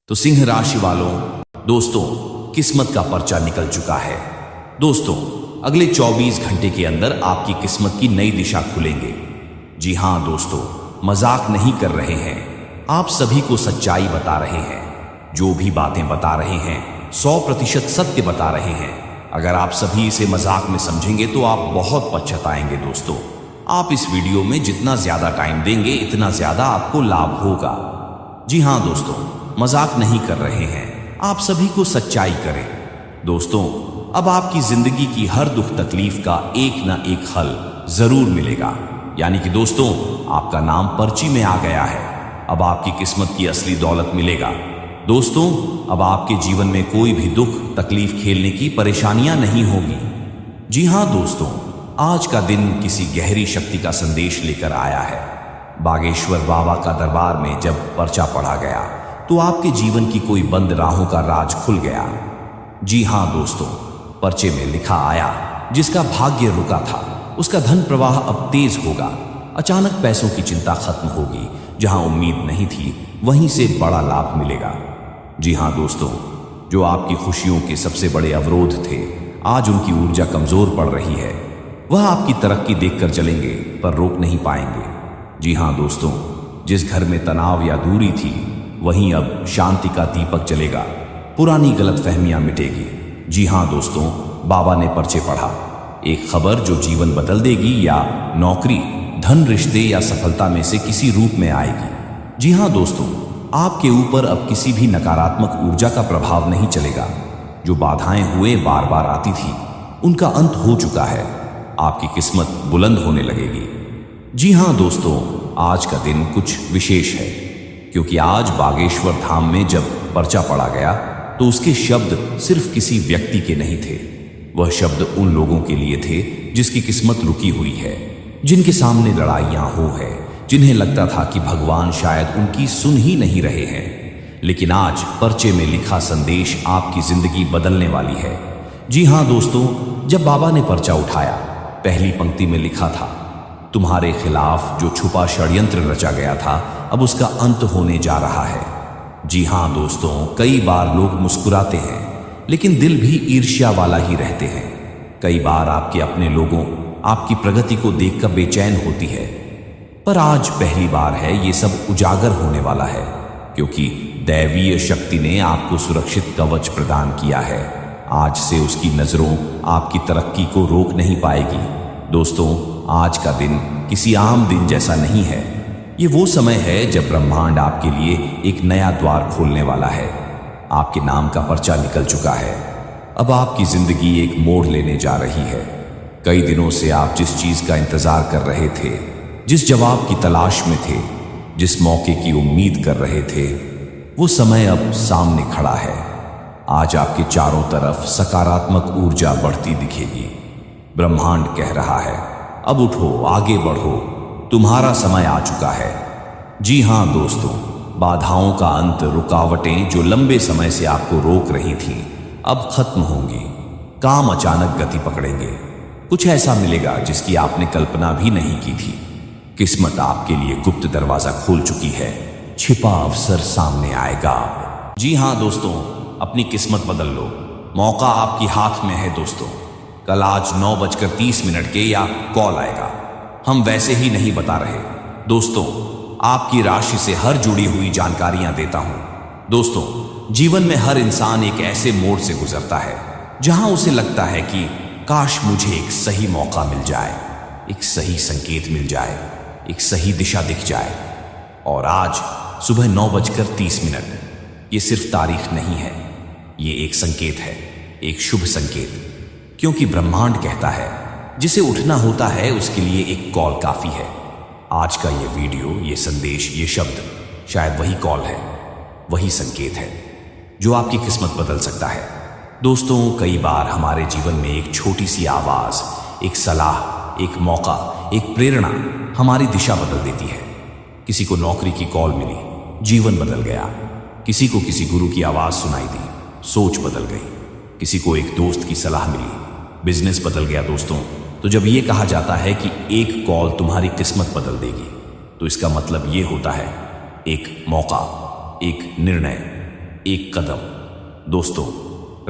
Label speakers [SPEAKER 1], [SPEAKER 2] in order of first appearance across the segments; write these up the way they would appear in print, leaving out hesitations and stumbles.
[SPEAKER 1] तो सिंह राशि वालों, दोस्तों, किस्मत का पर्चा निकल चुका है। दोस्तों, अगले 24 घंटे के अंदर आपकी किस्मत की नई दिशा खुलेंगे। जी हां दोस्तों, मजाक नहीं कर रहे हैं, आप सभी को सच्चाई बता रहे हैं। जो भी बातें बता रहे हैं 100% सत्य बता रहे हैं। अगर आप सभी इसे मजाक में समझेंगे तो आप बहुत पछताएंगे। दोस्तों, आप इस वीडियो में जितना ज्यादा टाइम देंगे इतना ज्यादा आपको लाभ होगा। जी हां दोस्तों, मजाक नहीं कर रहे हैं, आप सभी को सच्चाई करें। दोस्तों, अब आपकी जिंदगी की हर दुख तकलीफ का एक ना एक हल जरूर मिलेगा। यानी कि दोस्तों, आपका नाम पर्ची में आ गया है। अब आपकी किस्मत की असली दौलत मिलेगा। दोस्तों, अब आपके जीवन में कोई भी दुख तकलीफ खेलने की परेशानियां नहीं होगी। जी हां दोस्तों, आज का दिन किसी गहरी शक्ति का संदेश लेकर आया है। बागेश्वर बाबा का दरबार में जब पर्चा पढ़ा गया तो आपके जीवन की कोई बंद राहों का राज खुल गया। जी हां दोस्तों, पर्चे में लिखा आया, जिसका भाग्य रुका था उसका धन प्रवाह अब तेज होगा। अचानक पैसों की चिंता खत्म होगी। जहां उम्मीद नहीं थी वहीं से बड़ा लाभ मिलेगा। जी हां दोस्तों, जो आपकी खुशियों के सबसे बड़े अवरोध थे, आज उनकी ऊर्जा कमजोर पड़ रही है। वह आपकी तरक्की देखकर चलेंगे पर रोक नहीं पाएंगे। जी हां दोस्तों, जिस घर में तनाव या दूरी थी वहीं अब शांति का दीपक जलेगा। पुरानी गलतफहमियां मिटेगी। जी हां दोस्तों, बाबा ने पर्चे पढ़ा, एक खबर जो जीवन बदल देगी, या नौकरी, धन, रिश्ते या सफलता में से किसी रूप में आएगी। जी हां दोस्तों, आपके ऊपर अब किसी भी नकारात्मक ऊर्जा का प्रभाव नहीं चलेगा। जो बाधाएं हुए बार बार आती थी उनका अंत हो चुका है। आपकी किस्मत बुलंद होने लगेगी। जी हां दोस्तों, आज का दिन कुछ विशेष है, क्योंकि आज बागेश्वर धाम में जब पर्चा पढ़ा गया तो उसके शब्द सिर्फ किसी व्यक्ति के नहीं थे। वह शब्द उन लोगों के लिए थे जिसकी किस्मत रुकी हुई है, जिनके सामने लड़ाइयां हो है, जिन्हें लगता था कि भगवान शायद उनकी सुन ही नहीं रहे हैं। लेकिन आज पर्चे में लिखा संदेश आपकी जिंदगी बदलने वाली है। जी हां दोस्तों, जब बाबा ने पर्चा उठाया, पहली पंक्ति में लिखा था, तुम्हारे खिलाफ जो छुपा षड्यंत्र रचा गया था अब उसका अंत होने जा रहा है। जी हां दोस्तों, कई बार लोग मुस्कुराते हैं लेकिन दिल भी ईर्ष्या वाला ही रहते हैं। कई बार आपके अपने लोगों आपकी प्रगति को देखकर बेचैन होती है, पर आज पहली बार है ये सब उजागर होने वाला है, क्योंकि दैवीय शक्ति ने आपको सुरक्षित कवच प्रदान किया है। आज से उसकी नजरों आपकी तरक्की को रोक नहीं पाएगी। दोस्तों, आज का दिन किसी आम दिन जैसा नहीं है। ये वो समय है जब ब्रह्मांड आपके लिए एक नया द्वार खोलने वाला है। आपके नाम का पर्चा निकल चुका है। अब आपकी जिंदगी एक मोड़ लेने जा रही है। कई दिनों से आप जिस चीज का इंतजार कर रहे थे, जिस जवाब की तलाश में थे, जिस मौके की उम्मीद कर रहे थे, वो समय अब सामने खड़ा है। आज आपके चारों तरफ सकारात्मक ऊर्जा बढ़ती दिखेगी। ब्रह्मांड कह रहा है, अब उठो, आगे बढ़ो, तुम्हारा समय आ चुका है। जी हां दोस्तों, बाधाओं का अंत, रुकावटें जो लंबे समय से आपको रोक रही थीं, अब खत्म होंगी। काम अचानक गति पकड़ेंगे। कुछ ऐसा मिलेगा जिसकी आपने कल्पना भी नहीं की थी। किस्मत आपके लिए गुप्त दरवाजा खोल चुकी है। छिपा अवसर सामने आएगा। जी हां दोस्तों, अपनी किस्मत बदल लो। मौका आपकी हाथ में है दोस्तों। कल आज 9:30 के या कॉल आएगा। हम वैसे ही नहीं बता रहे दोस्तों, आपकी राशि से हर जुड़ी हुई जानकारियां देता हूं। दोस्तों, जीवन में हर इंसान एक ऐसे मोड़ से गुजरता है जहां उसे लगता है कि काश मुझे एक सही मौका मिल जाए, एक सही संकेत मिल जाए, एक सही दिशा दिख जाए। और आज सुबह 9:30, ये सिर्फ तारीख नहीं है, ये एक संकेत है, एक शुभ संकेत। क्योंकि ब्रह्मांड कहता है, जिसे उठना होता है उसके लिए एक कॉल काफी है। आज का ये वीडियो, ये संदेश, ये शब्द शायद वही कॉल है, वही संकेत है जो आपकी किस्मत बदल सकता है। दोस्तों, कई बार हमारे जीवन में एक छोटी सी आवाज, एक सलाह, एक मौका, एक प्रेरणा हमारी दिशा बदल देती है। किसी को नौकरी की कॉल मिली, जीवन बदल गया। किसी को किसी गुरु की आवाज सुनाई दी, सोच बदल गई। किसी को एक दोस्त की सलाह मिली, बिजनेस बदल गया। दोस्तों, तो जब ये कहा जाता है कि एक कॉल तुम्हारी किस्मत बदल देगी, तो इसका मतलब ये होता है एक मौका, एक निर्णय, एक कदम। दोस्तों,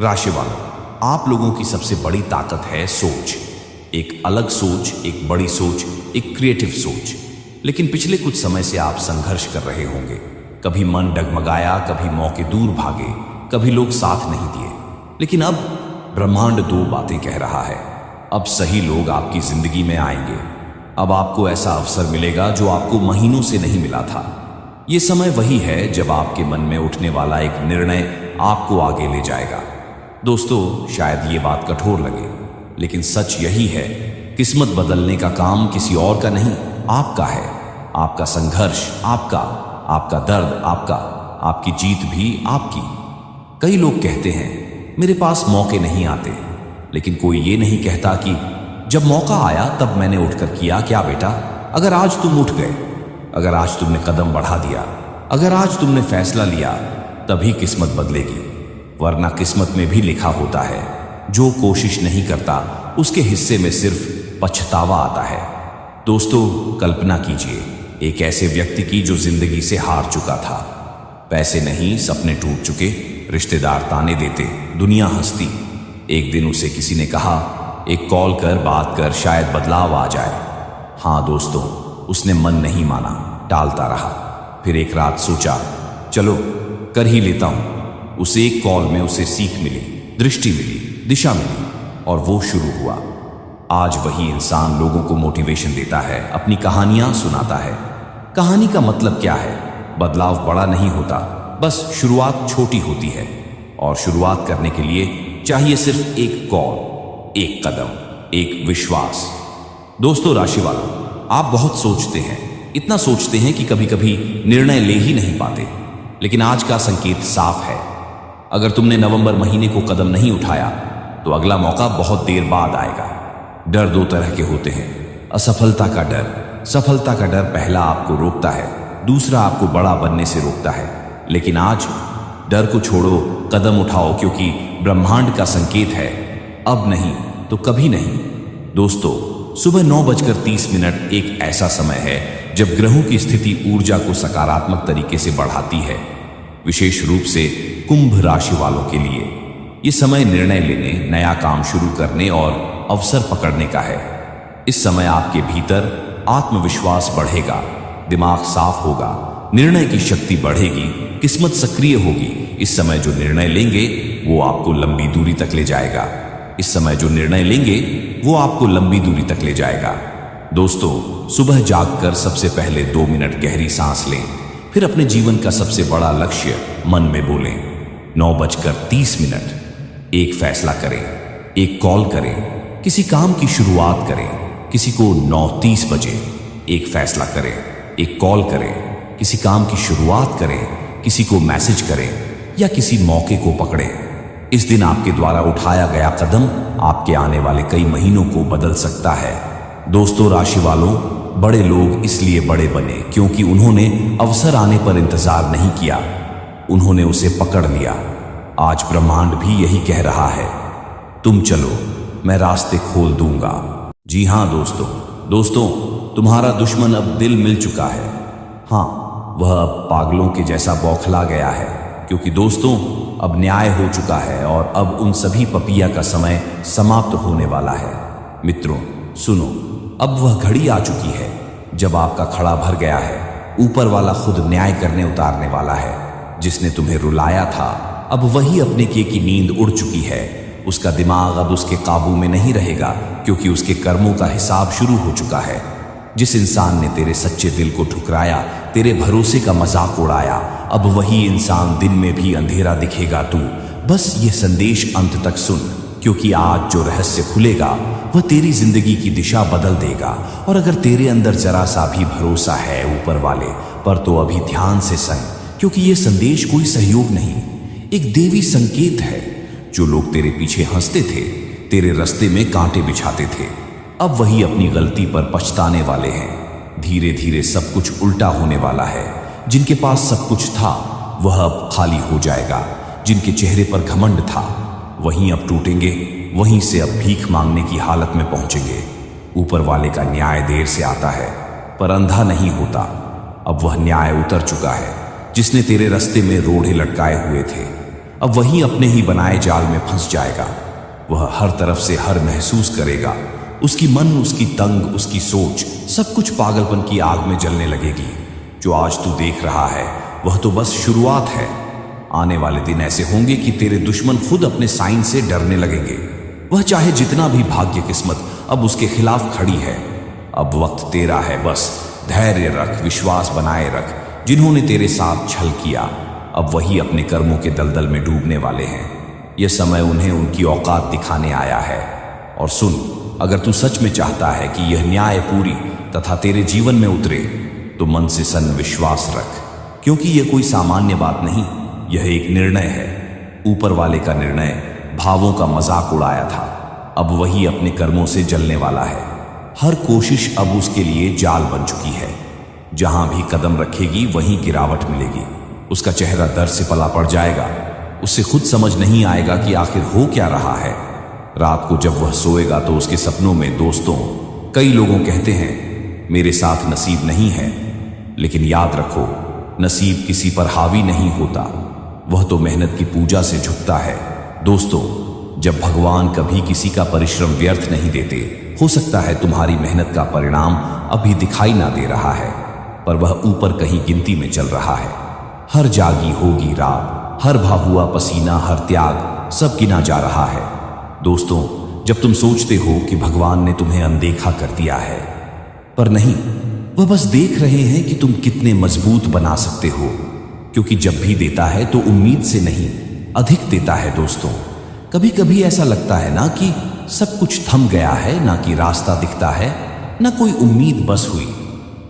[SPEAKER 1] राशि वालों, आप लोगों की सबसे बड़ी ताकत है सोच। एक अलग सोच, एक बड़ी सोच, एक क्रिएटिव सोच। लेकिन पिछले कुछ समय से आप संघर्ष कर रहे होंगे। कभी मन डगमगाया, कभी मौके दूर भागे, कभी लोग साथ नहीं दिए। लेकिन अब ब्रह्मांड दो बातें कह रहा है। अब सही लोग आपकी जिंदगी में आएंगे। अब आपको ऐसा अवसर मिलेगा जो आपको महीनों से नहीं मिला था। ये समय वही है जब आपके मन में उठने वाला एक निर्णय आपको आगे ले जाएगा। दोस्तों, शायद ये बात कठोर लगे, लेकिन सच यही है, किस्मत बदलने का काम किसी और का नहीं, आपका है। आपका संघर्ष आपका दर्द आपका, आपकी जीत भी आपकी। कई लोग कहते हैं मेरे पास मौके नहीं आते, लेकिन कोई ये नहीं कहता कि जब मौका आया तब मैंने उठकर किया क्या बेटा। अगर आज तुम उठ गए, अगर आज तुमने कदम बढ़ा दिया, अगर आज तुमने फैसला लिया, तभी किस्मत बदलेगी। वरना किस्मत में भी लिखा होता है, जो कोशिश नहीं करता उसके हिस्से में सिर्फ पछतावा आता है। दोस्तों, कल्पना कीजिए एक ऐसे व्यक्ति की जो जिंदगी से हार चुका था। पैसे नहीं, सपने टूट चुके, रिश्तेदार ताने देते, दुनिया हंसती। एक दिन उसे किसी ने कहा, एक कॉल कर, बात कर, शायद बदलाव आ जाए। हाँ दोस्तों, उसने मन नहीं माना, टालता रहा। फिर एक रात सोचा, चलो कर ही लेता हूं। उस एक कॉल में उसे सीख मिली, दृष्टि मिली, दिशा मिली, और वो शुरू हुआ। आज वही इंसान लोगों को मोटिवेशन देता है, अपनी कहानियां सुनाता है। कहानी का मतलब क्या है? बदलाव बड़ा नहीं होता, बस शुरुआत छोटी होती है। और शुरुआत करने के लिए चाहिए सिर्फ एक कॉल, एक कदम, एक विश्वास। दोस्तों, राशि वालों, आप बहुत सोचते हैं, इतना सोचते हैं कि कभी कभी निर्णय ले ही नहीं पाते। लेकिन आज का संकेत साफ है। अगर तुमने नवंबर महीने को कदम नहीं उठाया तो अगला मौका बहुत देर बाद आएगा। डर दो तरह के होते हैं। असफलता का डर। सफलता का डर पहला आपको रोकता है, दूसरा आपको बड़ा बनने से रोकता है। लेकिन आज डर को छोड़ो, कदम उठाओ, क्योंकि ब्रह्मांड का संकेत है, अब नहीं तो कभी नहीं। दोस्तों, सुबह 9:30 एक ऐसा समय है जब ग्रहों की स्थिति ऊर्जा को सकारात्मक तरीके से बढ़ाती है। विशेष रूप से कुंभ राशि वालों के लिए ये समय निर्णय लेने, नया काम शुरू करने और अवसर पकड़ने का है। इस समय आपके भीतर आत्मविश्वास बढ़ेगा, दिमाग साफ होगा, निर्णय की शक्ति बढ़ेगी, किस्मत सक्रिय होगी। इस समय जो निर्णय लेंगे वो आपको लंबी दूरी तक ले जाएगा। इस समय जो निर्णय लेंगे वो आपको लंबी दूरी तक ले जाएगा। दोस्तों, सुबह जागकर सबसे पहले 2 मिनट गहरी सांस लें, फिर अपने जीवन का सबसे बड़ा लक्ष्य मन में बोलें। 9:30 एक फैसला करें, एक कॉल करें, किसी काम की शुरुआत करें। किसी को 9:30 बजे एक फैसला करें, एक कॉल करें, किसी काम की शुरुआत करें, किसी को मैसेज करें या किसी मौके को पकड़ें। इस दिन आपके द्वारा उठाया गया कदम आपके आने वाले कई महीनों को बदल सकता है। दोस्तों, राशि वालों, बड़े लोग इसलिए बड़े बने क्योंकि उन्होंने अवसर आने पर इंतजार नहीं किया, उन्होंने उसे पकड़ लिया। आज ब्रह्मांड भी यही कह रहा है, तुम चलो, मैं रास्ते खोल दूंगा। जी हां दोस्तों, तुम्हारा दुश्मन अब दिल मिल चुका है। हाँ, वह अब पागलों के जैसा बौखला गया है, क्योंकि दोस्तों अब न्याय हो चुका है और अब उन सभी पपिया का समय समाप्त होने वाला है। मित्रों सुनो, अब वह घड़ी आ चुकी है जब आपका खड़ा भर गया है। ऊपर वाला खुद न्याय करने उतारने वाला है। जिसने तुम्हें रुलाया था, अब वही अपने की नींद उड़ चुकी है। उसका दिमाग अब उसके काबू में नहीं रहेगा, क्योंकि उसके कर्मों का हिसाब शुरू हो चुका है। जिस इंसान ने तेरे सच्चे दिल को ठुकराया, तेरे भरोसे का मजाक उड़ाया, अब वही इंसान दिन में भी अंधेरा दिखेगा तू। बस ये संदेश अंत तक सुन, क्योंकि आज जो रहस्य खुलेगा वह तेरी जिंदगी की दिशा बदल देगा। और अगर तेरे अंदर जरा सा भी भरोसा है ऊपर वाले पर, तो अभी ध्यान से सुन, क्योंकि ये संदेश कोई सहयोग नहीं, एक देवी संकेत है। जो लोग तेरे पीछे हंसते थे, तेरे रास्ते में कांटे बिछाते थे, अब वही अपनी गलती पर पछताने वाले हैं। धीरे धीरे सब कुछ उल्टा होने वाला है। जिनके पास सब कुछ था वह अब खाली हो जाएगा। जिनके चेहरे पर घमंड था वहीं अब टूटेंगे, वहीं से अब भीख मांगने की हालत में पहुंचेंगे। ऊपर वाले का न्याय देर से आता है पर अंधा नहीं होता। अब वह न्याय उतर चुका है। जिसने तेरे रास्ते में रोड़े लटकाए हुए थे, अब वही अपने ही बनाए जाल में फंस जाएगा। वह हर तरफ से हर महसूस करेगा। उसकी मन, उसकी तंग, उसकी सोच, सब कुछ पागलपन की आग में जलने लगेगी। जो आज तू देख रहा है वह तो बस शुरुआत है। आने वाले दिन ऐसे होंगे कि तेरे दुश्मन खुद अपने साइन से डरने लगेंगे। वह चाहे जितना भी भाग्य किस्मत अब उसके खिलाफ खड़ी है, अब वक्त तेरा है। बस धैर्य रख, विश्वास बनाए रख। जिन्होंने तेरे साथ छल किया अब वही अपने कर्मों के दलदल में डूबने वाले हैं। यह समय उन्हें उनकी औकात दिखाने आया है। और सुन, अगर तू सच में चाहता है कि यह न्याय पूरी तथा तेरे जीवन में उतरे तो मन से सन विश्वास रख, क्योंकि यह कोई सामान्य बात नहीं, यह एक निर्णय है। ऊपर वाले का निर्णय भावों का मजाक उड़ाया था, अब वही अपने कर्मों से जलने वाला है। हर कोशिश अब उसके लिए जाल बन चुकी है। जहां भी कदम रखेगी वहीं गिरावट मिलेगी। उसका चेहरा दर्द से पला पड़ जाएगा। उससे खुद समझ नहीं आएगा कि आखिर हो क्या रहा है। रात को जब वह सोएगा तो उसके सपनों में दोस्तों कई लोगों कहते हैं मेरे साथ नसीब नहीं है, लेकिन याद रखो, नसीब किसी पर हावी नहीं होता, वह तो मेहनत की पूजा से झुकता है। दोस्तों, जब भगवान कभी किसी का परिश्रम व्यर्थ नहीं देते, हो सकता है तुम्हारी मेहनत का परिणाम अभी दिखाई ना दे रहा है, पर वह ऊपर कहीं गिनती में चल रहा है। हर जागी होगी रात, हर बहा हुआ पसीना, हर त्याग, सब गिना जा रहा है। दोस्तों, जब तुम सोचते हो कि भगवान ने तुम्हें अनदेखा कर दिया है, पर नहीं, वह बस देख रहे हैं कि तुम कितने मजबूत बना सकते हो, क्योंकि जब भी देता है तो उम्मीद से नहीं, अधिक देता है। दोस्तों, कभी कभी ऐसा लगता है ना कि सब कुछ थम गया है, ना कि रास्ता दिखता है, ना कोई उम्मीद बस हुई।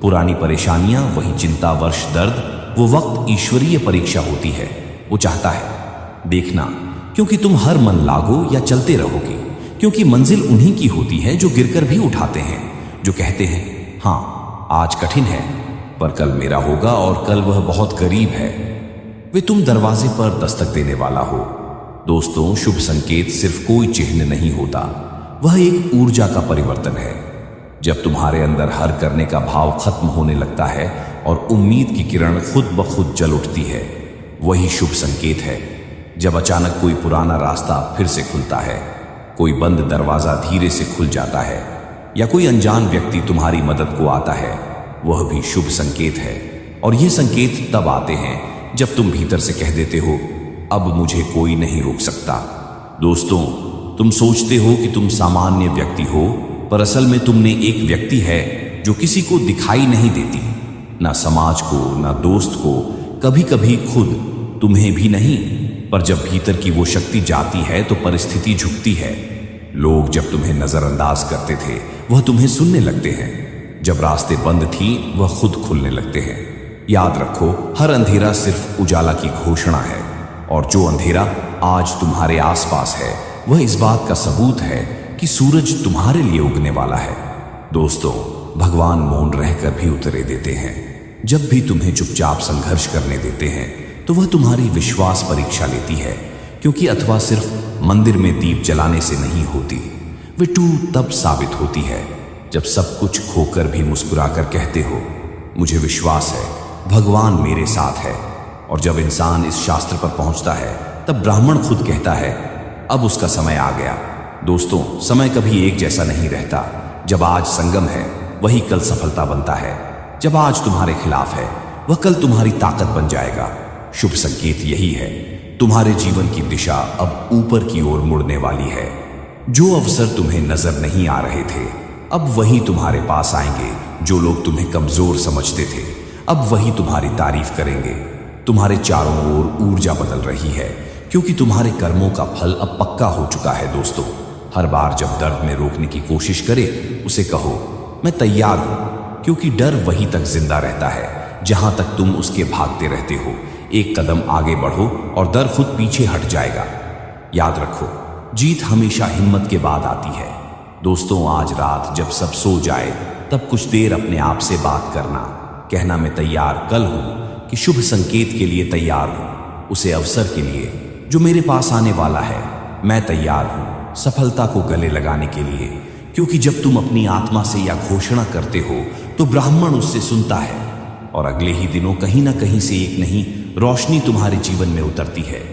[SPEAKER 1] पुरानी परेशानियां, वही चिंता, वर्ष दर्द, वो वक्त ईश्वरीय परीक्षा होती है। वो चाहता है देखना, क्योंकि तुम हर मन लागो या चलते रहोगे, क्योंकि मंजिल उन्हीं की होती है जो गिरकर भी उठाते हैं, जो कहते हैं हाँ आज कठिन है पर कल मेरा होगा, और कल वह बहुत करीब है। वे तुम दरवाजे पर दस्तक देने वाला हो। दोस्तों, शुभ संकेत सिर्फ कोई चिन्ह नहीं होता, वह एक ऊर्जा का परिवर्तन है। जब तुम्हारे अंदर हर करने का भाव खत्म होने लगता है और उम्मीद की किरण खुद ब खुद जल उठती है, वही शुभ संकेत है। जब अचानक कोई पुराना रास्ता फिर से खुलता है, कोई बंद दरवाजा धीरे से खुल जाता है, या कोई अनजान व्यक्ति तुम्हारी मदद को आता है, वह भी शुभ संकेत है। और ये संकेत तब आते हैं जब तुम भीतर से कह देते हो अब मुझे कोई नहीं रोक सकता। दोस्तों, तुम सोचते हो कि तुम सामान्य व्यक्ति हो, पर असल में तुमने एक व्यक्ति है जो किसी को दिखाई नहीं देती, ना समाज को, ना दोस्त को, कभी कभी खुद तुम्हें भी नहीं। पर जब भीतर की वो शक्ति जाती है तो परिस्थिति झुकती है। लोग जब तुम्हें नजरअंदाज करते थे वह तुम्हें सुनने लगते हैं, जब रास्ते बंद थी वह खुद खुलने लगते हैं। याद रखो, हर अंधेरा सिर्फ उजाला की घोषणा है, और जो अंधेरा आज तुम्हारे आसपास है वह इस बात का सबूत है कि सूरज तुम्हारे लिए उगने वाला है। दोस्तों, भगवान मौन रहकर भी उत्तरे देते हैं। जब भी तुम्हें चुपचाप संघर्ष करने देते हैं तो वह तुम्हारी विश्वास परीक्षा लेती है, क्योंकि अथवा सिर्फ मंदिर में दीप जलाने से नहीं होती, वे टूट तब साबित होती है जब सब कुछ खोकर भी मुस्कुराकर कहते हो मुझे विश्वास है भगवान मेरे साथ है। और जब इंसान इस शास्त्र पर पहुंचता है तब ब्राह्मण खुद कहता है अब उसका समय आ गया। दोस्तों, समय कभी एक जैसा नहीं रहता। जब आज संगम है वही कल सफलता बनता है। जब आज तुम्हारे खिलाफ है वह कल तुम्हारी ताकत बन जाएगा। शुभ संकेत यही है, तुम्हारे जीवन की दिशा अब ऊपर की ओर मुड़ने वाली है। जो अवसर तुम्हें नजर नहीं आ रहे थे अब वही तुम्हारे पास आएंगे। जो लोग तुम्हें कमजोर समझते थे अब वही तुम्हारी तारीफ करेंगे। तुम्हारे चारों ओर ऊर्जा बदल रही है, क्योंकि तुम्हारे कर्मों का फल अब पक्का हो चुका है। दोस्तों, हर बार जब दर्द में रोकने की कोशिश करे उसे कहो मैं तैयार हूं, क्योंकि डर वहीं तक जिंदा रहता है जहां तक तुम उसके भागते रहते हो। एक कदम आगे बढ़ो और डर खुद पीछे हट जाएगा। याद रखो, जीत हमेशा हिम्मत के बाद आती है। दोस्तों, आज रात जब सब सो जाए तब कुछ देर अपने आप से बात करना, कहना मैं तैयार कल हूं, कि शुभ संकेत के लिए तैयार हूं, उसे अवसर के लिए जो मेरे पास आने वाला है मैं तैयार हूं, सफलता को गले लगाने के लिए। क्योंकि जब तुम अपनी आत्मा से यह घोषणा करते हो तो ब्राह्मण उससे सुनता है। और अगले ही दिनों कहीं ना कहीं से एक नई रोशनी तुम्हारे जीवन में उतरती है।